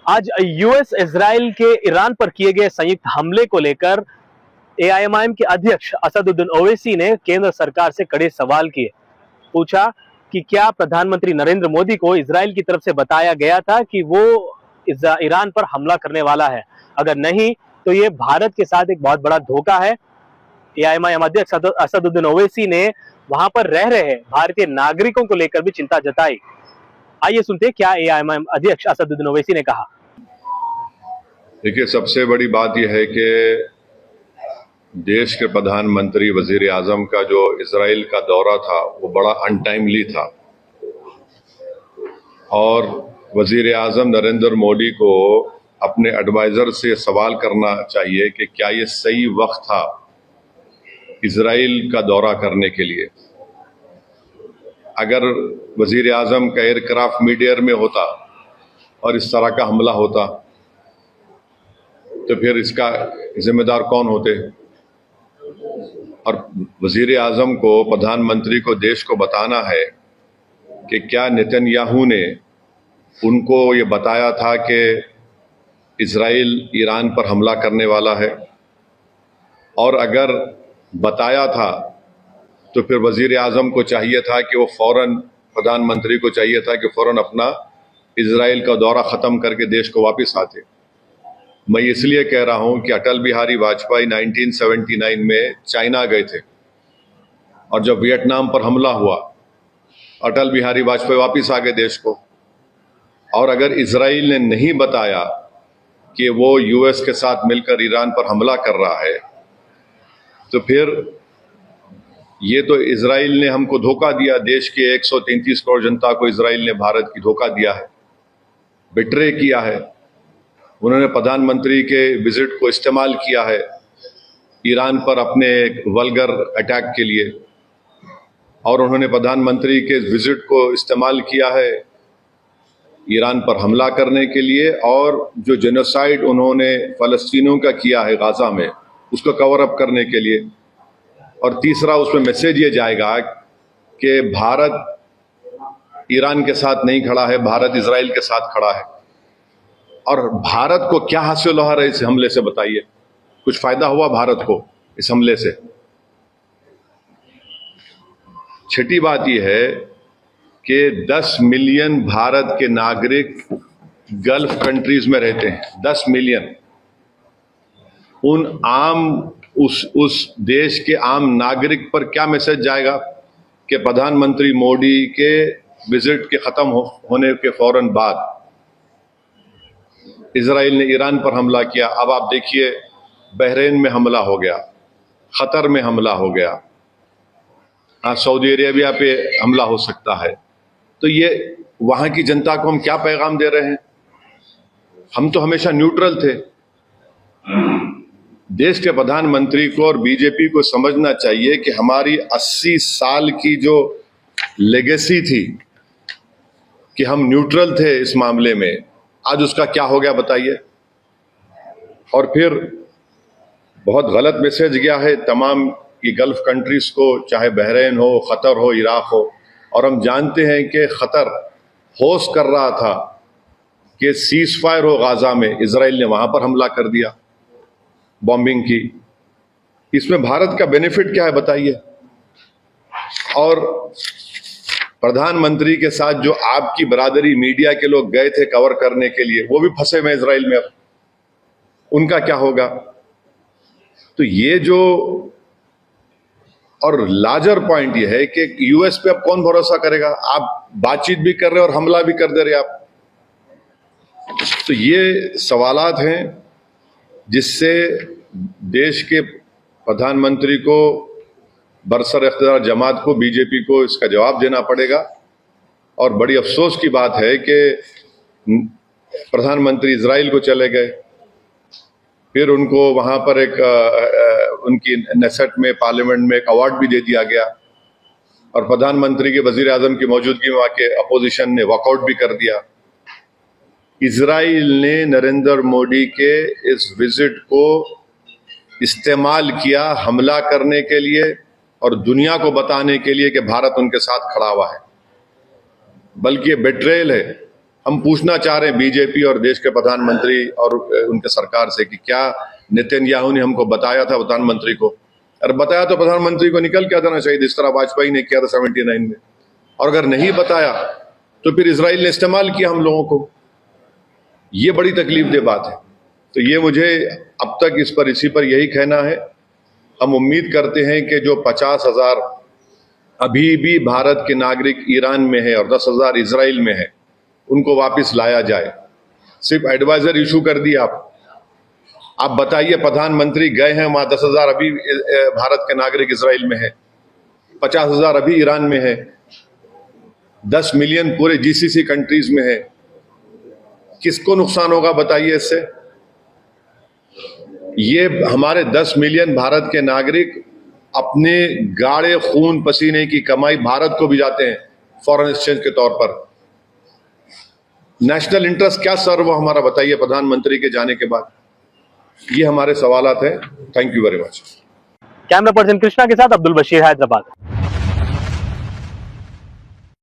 आज US Israel के Iran पर किए गए संयुक्त हमले को लेकर एआईएमआईएम के अध्यक्ष असदुद्दीन ओवैसी ने केंद्र सरकार से कड़े सवाल किए। पूछा कि क्या प्रधानमंत्री नरेंद्र मोदी को इजराइल की तरफ से बताया गया था कि वो ईरान पर हमला करने वाला है? अगर नहीं तो ये भारत के साथ एक बहुत बड़ा धोखा है। एआईएमआईएम अध्यक्ष असदुद्दीन ओवैसी ने वहां पर रह रहे भारतीय नागरिकों को लेकर भी चिंता जताई। आइए सुनते हैं क्या एआईएमआईएम अध्यक्ष असदुद्दीन ओवैसी ने कहा। देखिए, सबसे बड़ी बात यह है कि देश के प्रधानमंत्री वजीर आजम का जो इजराइल का दौरा था वो बड़ा अनटाइमली था और वजीर आजम नरेंद्र मोदी को अपने एडवाइजर से सवाल करना चाहिए कि क्या ये सही वक्त था इजराइल का दौरा करने के लिए। अगर वजीर आजम का एयरक्राफ्ट मिड एयर में होता और इस तरह का हमला होता तो फिर इसका जिम्मेदार कौन होते? और वजीर आजम को, प्रधानमंत्री को देश को बताना है कि क्या नेतन्याहू ने उनको ये बताया था कि इजराइल ईरान पर हमला करने वाला है, और अगर बताया था तो फिर वजीर आजम को चाहिए था कि वो फौरन, प्रधानमंत्री को चाहिए था कि फौरन अपना इजराइल का दौरा ख़त्म करके देश को वापस आते। मैं इसलिए कह रहा हूं कि अटल बिहारी वाजपेयी 1979 में चाइना गए थे और जब वियतनाम पर हमला हुआ अटल बिहारी वाजपेयी वापस आ गए देश को। और अगर इजराइल ने नहीं बताया कि वो यूएस के साथ मिलकर ईरान पर हमला कर रहा है तो फिर ये तो इजराइल ने हमको धोखा दिया। देश के 133 करोड़ जनता को इजराइल ने, भारत की, धोखा दिया है, बिट्रे किया है। उन्होंने प्रधानमंत्री के विजिट को इस्तेमाल किया है ईरान पर अपने वल्गर अटैक के लिए, और उन्होंने प्रधानमंत्री के विजिट को इस्तेमाल किया है ईरान पर हमला करने के लिए, और जो जेनोसाइड उन्होंने फ़लस्तीनियों का किया है गाजा में उसको कवर अप करने के लिए। और तीसरा, उसमें मैसेज ये जाएगा कि भारत ईरान के साथ नहीं खड़ा है, भारत इजराइल के साथ खड़ा है। और भारत को क्या हासिल हुआ है इस हमले से? बताइए, कुछ फायदा हुआ भारत को इस हमले से? छठी बात यह है कि 10 मिलियन भारत के नागरिक गल्फ कंट्रीज में रहते हैं। 10 मिलियन। उस देश के आम नागरिक पर क्या मैसेज जाएगा कि प्रधानमंत्री मोदी के विजिट के खत्म होने के फौरन बाद इजराइल ने ईरान पर हमला किया। अब आप देखिए, बहरीन में हमला हो गया, कतर में हमला हो गया, सऊदी अरेबिया पे हमला हो सकता है। तो ये वहां की जनता को हम क्या पैगाम दे रहे हैं? हम तो हमेशा न्यूट्रल थे। देश के प्रधानमंत्री को और बीजेपी को समझना चाहिए कि हमारी 80 साल की जो लेगेसी थी कि हम न्यूट्रल थे इस मामले में, आज उसका क्या हो गया बताइए। और फिर बहुत गलत मैसेज गया है तमाम की गल्फ कंट्रीज को, चाहे बहरीन हो, कतर हो, इराक हो। और हम जानते हैं कि कतर होस्ट कर रहा था कि सीज फायर हो गाजा में, इजराइल ने वहां पर हमला कर दिया, बॉम्बिंग की। इसमें भारत का बेनिफिट क्या है बताइए? और प्रधानमंत्री के साथ जो आपकी बरादरी मीडिया के लोग गए थे कवर करने के लिए, वो भी फंसे हुए इजराइल में। अब उनका क्या होगा? तो ये जो, और लार्जर पॉइंट ये है कि यूएस पे अब कौन भरोसा करेगा? आप बातचीत भी कर रहे और हमला भी कर दे रहे आप। तो ये सवालात हैं जिससे देश के प्रधानमंत्री को, बरसर इख्तियार जमात को, बीजेपी को इसका जवाब देना पड़ेगा। और बड़ी अफसोस की बात है कि प्रधानमंत्री इजराइल को चले गए, फिर उनको वहां पर उनकी नेसेट में, पार्लियामेंट में एक अवार्ड भी दे दिया गया, और प्रधानमंत्री के वजीर आजम की मौजूदगी में आके अपोजिशन ने वॉकआउट भी कर दिया। इजराइल ने नरेंद्र मोदी के इस विजिट को इस्तेमाल किया हमला करने के लिए और दुनिया को बताने के लिए कि भारत उनके साथ खड़ा हुआ है। बल्कि ये बेट्रेयल है हम पूछना चाह रहे हैं बीजेपी और देश के प्रधानमंत्री और उनके सरकार से कि क्या नेतन्याहू ने हमको बताया था प्रधानमंत्री को? अरे बताया तो प्रधानमंत्री को निकल क्या देना चाहिए, जिस तरह वाजपेयी ने किया था 79 में। और अगर नहीं बताया तो फिर इजराइल ने इस्तेमाल किया हम लोगों को। ये बड़ी तकलीफ दे बात है। तो ये मुझे अब तक इसी पर यही कहना है। हम उम्मीद करते हैं कि जो 50,000 अभी भी भारत के नागरिक ईरान में है और 10,000 इजराइल में है, उनको वापस लाया जाए। सिर्फ एडवाइजर इशू कर दिया आप बताइए, प्रधानमंत्री गए हैं वहां, 10,000 अभी भारत के नागरिक इजराइल में है, 50,000 अभी ईरान में है, 10 मिलियन पूरे जीसीसी कंट्रीज में है। किसको नुकसान होगा बताइए इससे? ये हमारे 10 मिलियन भारत के नागरिक अपने गाढ़े खून पसीने की कमाई भारत को भी जाते हैं फॉरेन एक्सचेंज के तौर पर। नेशनल इंटरेस्ट क्या सर्व हमारा बताइए प्रधानमंत्री के जाने के बाद? ये हमारे सवालात हैं। Thank you very much. Camera person Krishna के साथ अब्दुल बशीर, हैदराबाद।